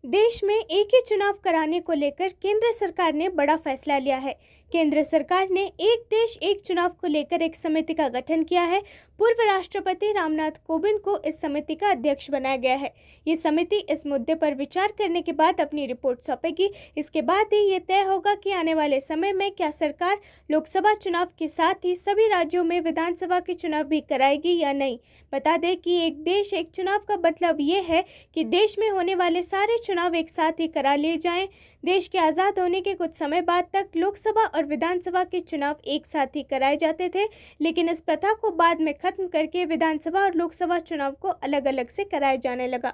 देश में एक ही चुनाव कराने को लेकर केंद्र सरकार ने बड़ा फैसला लिया है। केंद्र सरकार ने एक देश एक चुनाव को लेकर एक समिति का गठन किया है। पूर्व राष्ट्रपति रामनाथ कोविंद को इस समिति का अध्यक्ष बनाया गया है। ये समिति इस मुद्दे पर विचार करने के बाद अपनी रिपोर्ट सौंपेगी। इसके बाद ही ये तय होगा कि आने वाले समय में क्या सरकार लोकसभा चुनाव के साथ ही सभी राज्यों में विधानसभा के चुनाव भी कराएगी या नहीं। बता दें कि एक देश एक चुनाव का मतलब ये है कि देश में होने वाले सारे चुनाव एक साथ ही करा लिए जाएं। देश के आज़ाद होने के कुछ समय बाद तक लोकसभा और विधानसभा के चुनाव एक साथ ही कराए जाते थे, लेकिन इस प्रथा को बाद में खत्म करके विधानसभा और लोकसभा चुनाव को अलग अलग से कराया जाने लगा।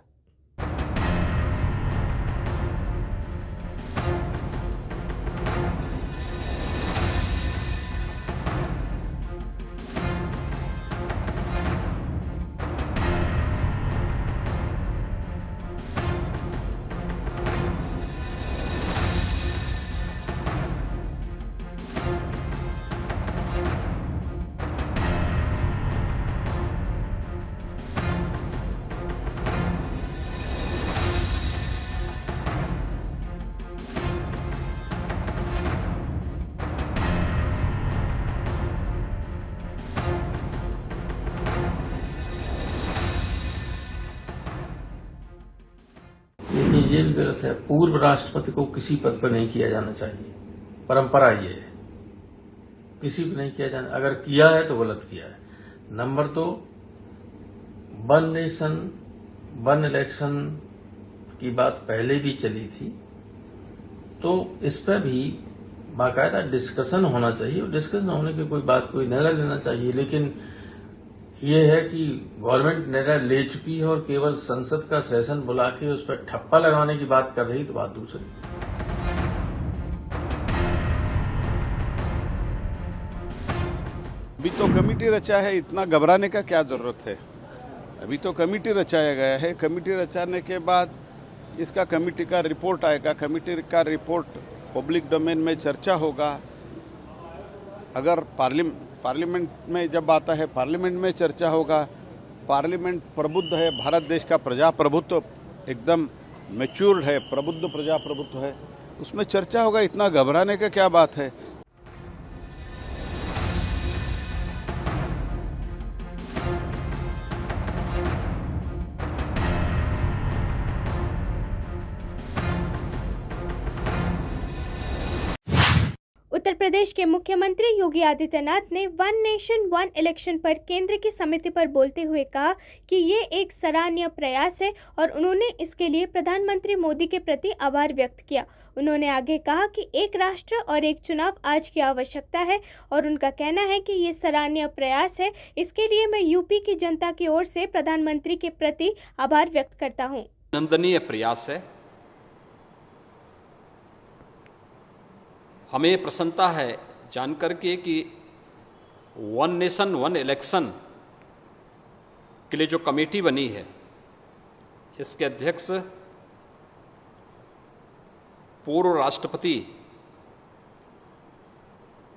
देखिए, ये भी गलत है। पूर्व राष्ट्रपति को किसी पद पर नहीं किया जाना चाहिए। परंपरा ये है, किसी को नहीं किया जाना। अगर किया है तो गलत किया है। नंबर तो वन नेशन वन इलेक्शन की बात पहले भी चली थी, तो इस पर भी बाकायदा डिस्कशन होना चाहिए। और डिस्कशन होने की कोई बात कोई निर्णय लेना चाहिए, लेकिन ये है कि गवर्नमेंट निर्णय ले चुकी है और केवल संसद का सेशन बुला के उस पर ठप्पा लगाने की बात कर रही, तो बात दूसरी। अभी तो कमेटी रचा है, इतना घबराने का क्या जरूरत है। अभी तो कमेटी रचाया गया है। कमेटी रचाने के बाद इसका कमेटी का रिपोर्ट आएगा। कमेटी का रिपोर्ट पब्लिक डोमेन में चर्चा होगा। अगर पार्लियामेंट में जब आता है, पार्लियामेंट में चर्चा होगा। पार्लियामेंट प्रबुद्ध है। भारत देश का प्रजाप्रभुत्व एकदम मैच्योर्ड है, प्रबुद्ध प्रजाप्रभुत्व है, उसमें चर्चा होगा। इतना घबराने का क्या बात है। उत्तर प्रदेश के मुख्यमंत्री योगी आदित्यनाथ ने वन नेशन वन इलेक्शन पर केंद्र की समिति पर बोलते हुए कहा कि ये एक सराहनीय प्रयास है और उन्होंने इसके लिए प्रधानमंत्री मोदी के प्रति आभार व्यक्त किया। उन्होंने आगे कहा कि एक राष्ट्र और एक चुनाव आज की आवश्यकता है और उनका कहना है कि ये सराहनीय प्रयास है। इसके लिए मैं यूपी की जनता की ओर से प्रधानमंत्री के प्रति आभार व्यक्त करता हूँ। अभिनंदनीय प्रयास है। हमें प्रसन्नता है जानकर के कि वन नेशन वन इलेक्शन के लिए जो कमेटी बनी है, इसके अध्यक्ष पूर्व राष्ट्रपति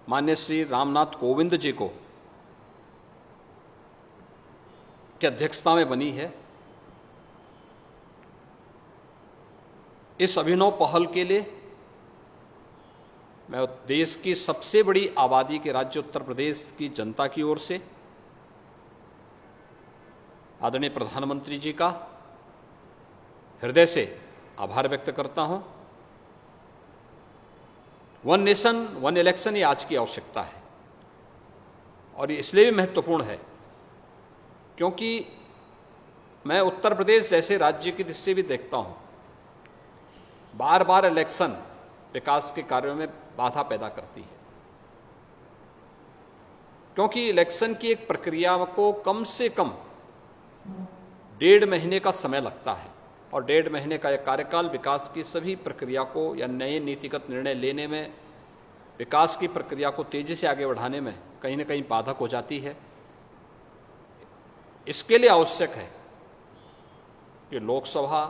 माननीय श्री रामनाथ कोविंद जी को की अध्यक्षता में बनी है। इस अभिनव पहल के लिए मैं देश की सबसे बड़ी आबादी के राज्य उत्तर प्रदेश की जनता की ओर से आदरणीय प्रधानमंत्री जी का हृदय से आभार व्यक्त करता हूं। वन नेशन वन इलेक्शन ये आज की आवश्यकता है और ये इसलिए भी महत्वपूर्ण है क्योंकि मैं उत्तर प्रदेश जैसे राज्य की दृष्टि से भी देखता हूं, बार बार इलेक्शन विकास के कार्यों में बाधा पैदा करती है, क्योंकि इलेक्शन की एक प्रक्रिया को कम से कम 1.5 महीने का समय लगता है और 1.5 महीने का यह कार्यकाल विकास की सभी प्रक्रिया को या नए नीतिगत निर्णय लेने में, विकास की प्रक्रिया को तेजी से आगे बढ़ाने में कहीं ना कहीं बाधक हो जाती है। इसके लिए आवश्यक है कि लोकसभा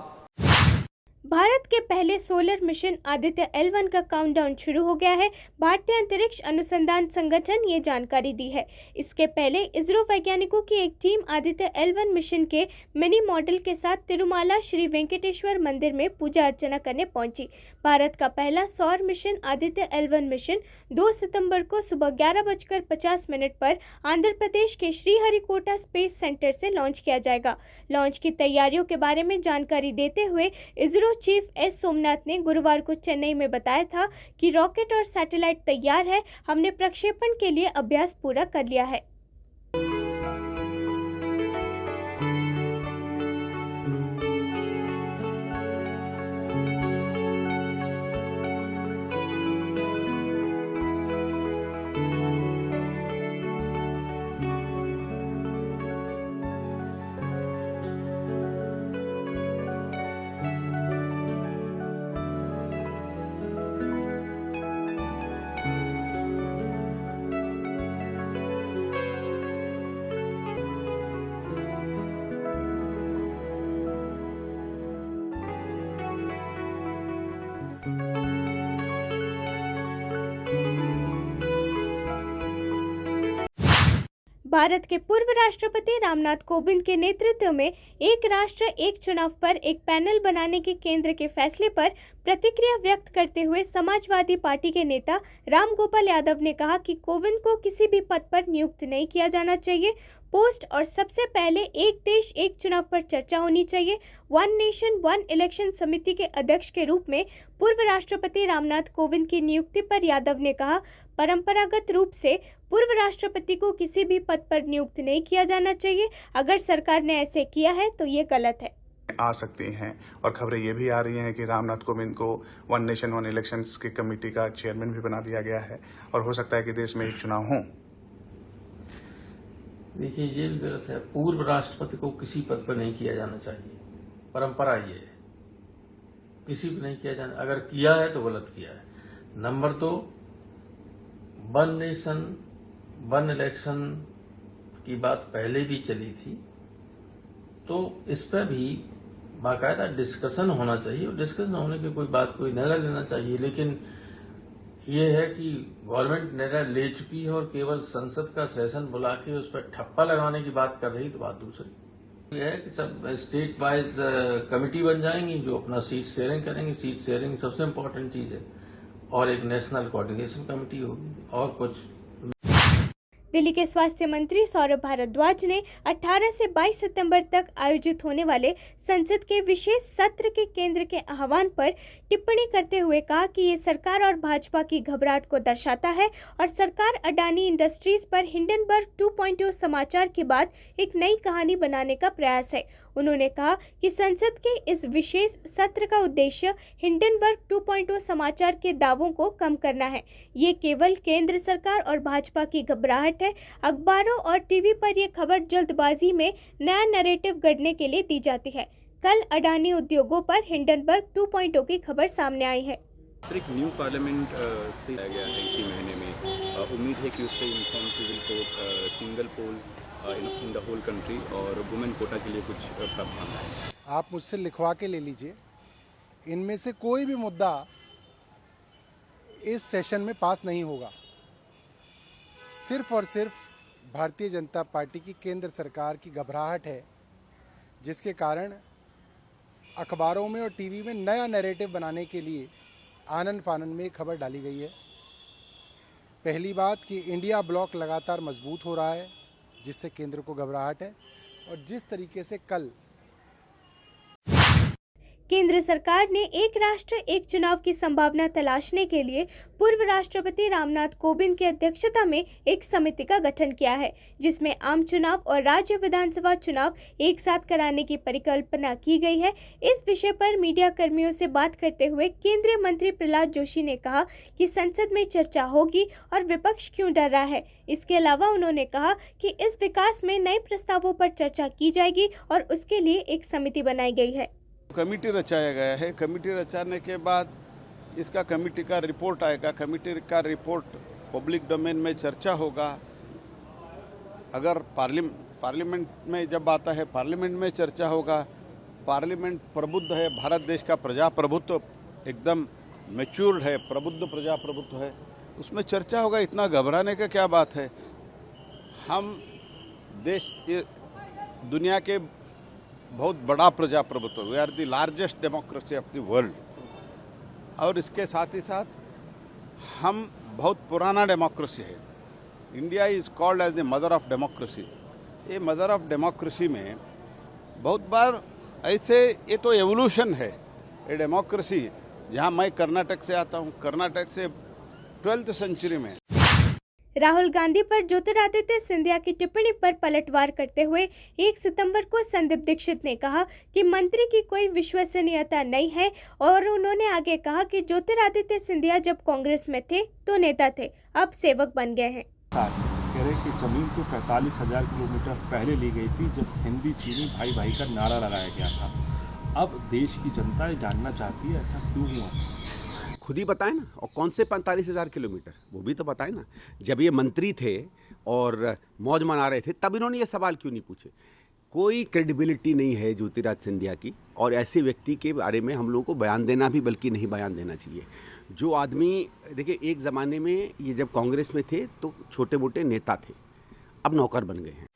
भारत के पहले सोलर मिशन आदित्य L1 का काउंटडाउन शुरू हो गया है। भारतीय अंतरिक्ष अनुसंधान संगठन ये जानकारी दी है। इसके पहले इसरो वैज्ञानिकों की एक टीम आदित्य L1 मिशन के मिनी मॉडल के साथ तिरुमाला श्री वेंकटेश्वर मंदिर में पूजा अर्चना करने पहुंची। भारत का पहला सौर मिशन आदित्य L1 मिशन 2 सितंबर को सुबह 11:50 पर आंध्र प्रदेश के श्रीहरिकोटा स्पेस सेंटर से लॉन्च किया जाएगा। लॉन्च की तैयारियों के बारे में जानकारी देते हुए इसरो चीफ एस सोमनाथ ने गुरुवार को चेन्नई में बताया था कि रॉकेट और सैटेलाइट तैयार है। हमने प्रक्षेपण के लिए अभ्यास पूरा कर लिया है। भारत के पूर्व राष्ट्रपति रामनाथ कोविंद के नेतृत्व में एक राष्ट्र एक चुनाव पर एक पैनल बनाने के केंद्र के फैसले पर प्रतिक्रिया व्यक्त करते हुए समाजवादी पार्टी के नेता रामगोपाल यादव ने कहा कि कोविंद को किसी भी पद पर नियुक्त नहीं किया जाना चाहिए। पोस्ट और सबसे पहले एक देश एक चुनाव पर चर्चा होनी चाहिए। वन नेशन वन इलेक्शन समिति के अध्यक्ष के रूप में पूर्व राष्ट्रपति रामनाथ कोविंद की नियुक्ति पर यादव ने कहा, परंपरागत रूप से पूर्व राष्ट्रपति को किसी भी पद पर नियुक्त नहीं किया जाना चाहिए। अगर सरकार ने ऐसे किया है तो ये गलत है। आ सकती हैं और खबरें ये भी आ रही हैं कि रामनाथ कोविंद को वन नेशन वन इलेक्शंस की कमेटी का चेयरमैन भी बना दिया गया है और हो सकता है कि देश में एक चुनाव हो। देखिए, ये भी गलत है। पूर्व राष्ट्रपति को किसी पद पर नहीं किया जाना चाहिए। परंपरा ये है, किसी भी नहीं किया जाना। अगर किया है तो गलत किया है। Number 2, one nation one election की बात पहले भी चली थी, तो इस पर भी बाकायदा डिस्कशन होना चाहिए और डिस्कशन होने की कोई बात कोई निर्णय लेना चाहिए। लेकिन ये है कि गवर्नमेंट निर्णय ले चुकी है और केवल संसद का सेशन बुला के उस पर ठप्पा लगाने की बात कर रही, तो बात दूसरी ये है कि सब स्टेट वाइज कमेटी बन जाएंगी जो अपना सीट शेयरिंग करेंगे। सीट शेयरिंग सबसे इम्पोर्टेंट चीज है और एक नेशनल कोऑर्डिनेशन कमेटी होगी और कुछ। दिल्ली के स्वास्थ्य मंत्री सौरभ भारद्वाज ने 18 से 22 सितंबर तक आयोजित होने वाले संसद के विशेष सत्र के केंद्र के आह्वान पर टिप्पणी करते हुए कहा कि ये सरकार और भाजपा की घबराहट को दर्शाता है और सरकार अडानी इंडस्ट्रीज पर हिंडनबर्ग 2.0 समाचार के बाद एक नई कहानी बनाने का प्रयास है। उन्होंने कहा कि संसद के इस विशेष सत्र का उद्देश्य हिंडनबर्ग 2.0 समाचार के दावों को कम करना है। ये केवल केंद्र सरकार और भाजपा की घबराहट है। अखबारों और टीवी पर यह खबर जल्दबाजी में नया नैरेटिव गढ़ने के लिए दी जाती है। कल अडानी उद्योगों पर हिंडनबर्ग 2.0 की खबर सामने आई है। एक न्यू पार्लियामेंट से लाया गया है इसी महीने में। उम्मीद है कि उस पर uniform civil code, single polls in the whole country और वुमेन कोटा के लिए कुछ प्रावधान है। आप मुझसे लिखवा के ले लीजिए, इनमें से कोई भी मुद्दा इस सेशन में पास नहीं होगा। सिर्फ और सिर्फ भारतीय जनता पार्टी की केंद्र सरकार की घबराहट है, जिसके कारण अखबारों में और टीवी में नया नैरेटिव बनाने के लिए आनन फानन में खबर डाली गई है। पहली बात कि इंडिया ब्लॉक लगातार मजबूत हो रहा है, जिससे केंद्र को घबराहट है। और जिस तरीके से कल केंद्र सरकार ने एक राष्ट्र एक चुनाव की संभावना तलाशने के लिए पूर्व राष्ट्रपति रामनाथ कोविंद की अध्यक्षता में एक समिति का गठन किया है, जिसमें आम चुनाव और राज्य विधानसभा चुनाव एक साथ कराने की परिकल्पना की गई है। इस विषय पर मीडिया कर्मियों से बात करते हुए केंद्रीय मंत्री प्रहलाद जोशी ने कहा कि संसद में चर्चा होगी और विपक्ष क्यों डर रहा है। इसके अलावा उन्होंने कहा कि इस विकास में नए प्रस्तावों पर चर्चा की जाएगी और उसके लिए एक समिति बनाई गई है। कमेटी रचाया गया है। कमेटी रचाने के बाद इसका कमेटी का रिपोर्ट आएगा। कमेटी का रिपोर्ट पब्लिक डोमेन में चर्चा होगा। अगर पार्लियामेंट में जब आता है, पार्लियामेंट में चर्चा होगा, पार्लियामेंट प्रबुद्ध है, भारत देश का प्रजाप्रभुत्व एकदम मैच्योर्ड है, प्रबुद्ध प्रजाप्रभुत्व है, उसमें चर्चा होगा। इतना घबराने का क्या बात है? हम देश दुनिया के बहुत बड़ा प्रजाप्रभुत्व, we are the largest democracy of the world, और इसके साथ ही साथ हम बहुत पुराना डेमोक्रेसी है। India is called as the mother of democracy. ये मदर ऑफ डेमोक्रेसी में बहुत बार ऐसे, ये तो एवोल्यूशन है ये डेमोक्रेसी। जहाँ मैं कर्नाटक से आता हूँ, कर्नाटक से 12th सेंचुरी में राहुल गांधी पर ज्योतिरादित्य सिंधिया की टिप्पणी पर पलटवार करते हुए 1 सितंबर को संदीप दीक्षित ने कहा कि मंत्री की कोई विश्वसनीयता नहीं है, और उन्होंने आगे कहा कि ज्योतिरादित्य सिंधिया जब कांग्रेस में थे तो नेता थे, अब सेवक बन गए हैं। कह रहे कि जमीन तो 45,000 किलोमीटर पहले ली गई थी, जब हिंदी चीनी भाई भाई का नारा लगाया गया था। अब देश की जनता ये जानना चाहती है ऐसा क्यों हुआ? खुद ही बताएं ना, और कौन से 45,000 किलोमीटर, वो भी तो बताएं ना। जब ये मंत्री थे और मौज मना रहे थे तब इन्होंने ये सवाल क्यों नहीं पूछे? कोई क्रेडिबिलिटी नहीं है ज्योतिरादित्य सिंधिया की, और ऐसे व्यक्ति के बारे में हम लोगों को बयान देना भी बल्कि नहीं बयान देना चाहिए। जो आदमी, देखिए, एक ज़माने में ये जब कांग्रेस में थे तो छोटे मोटे नेता थे, अब नौकर बन गए हैं।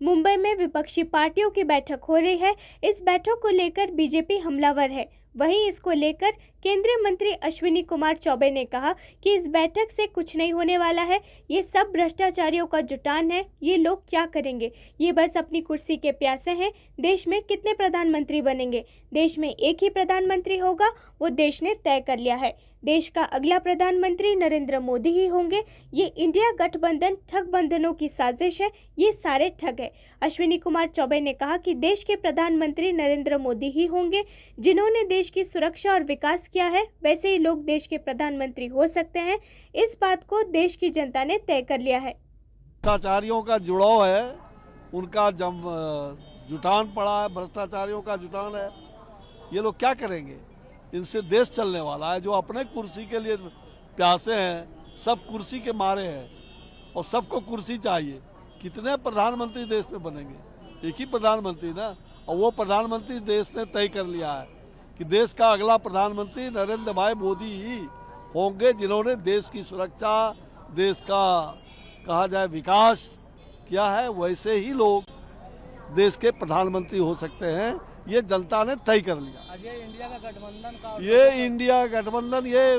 मुंबई में विपक्षी पार्टियों की बैठक हो रही है। इस बैठक को लेकर बीजेपी हमलावर है। वहीं इसको लेकर केंद्रीय मंत्री अश्विनी कुमार चौबे ने कहा कि इस बैठक से कुछ नहीं होने वाला है, ये सब भ्रष्टाचारियों का जुटान है, ये लोग क्या करेंगे, ये बस अपनी कुर्सी के प्यासे हैं। देश में कितने प्रधानमंत्री बनेंगे? देश में एक ही प्रधानमंत्री होगा, वो देश ने तय कर लिया है। देश का अगला प्रधानमंत्री नरेंद्र मोदी ही होंगे। ये इंडिया गठबंधन ठग बंधनों की साजिश है, ये सारे ठग है। अश्विनी कुमार चौबे ने कहा कि देश के प्रधानमंत्री नरेंद्र मोदी ही होंगे। जिन्होंने देश की सुरक्षा और विकास किया है, वैसे ही लोग देश के प्रधानमंत्री हो सकते हैं। इस बात को देश की जनता ने तय कर लिया है। भ्रष्टाचारियों का जुड़ाव है, उनका जब जुटान पड़ा है, भ्रष्टाचारियों का जुटान है। ये लोग क्या करेंगे? इनसे देश चलने वाला है। जो अपने कुर्सी के लिए प्यासे हैं, सब कुर्सी के मारे हैं और सबको कुर्सी चाहिए। कितने प्रधानमंत्री देश में बनेंगे? एक ही प्रधानमंत्री ना, और वो प्रधानमंत्री देश ने तय कर लिया है कि देश का अगला प्रधानमंत्री नरेंद्र भाई मोदी ही होंगे, जिन्होंने देश की सुरक्षा, देश का कहा जाए विकास किया है। वैसे ही लोग देश के प्रधानमंत्री हो सकते हैं, ये जनता ने तय कर लिया। ये इंडिया का गठबंधन ये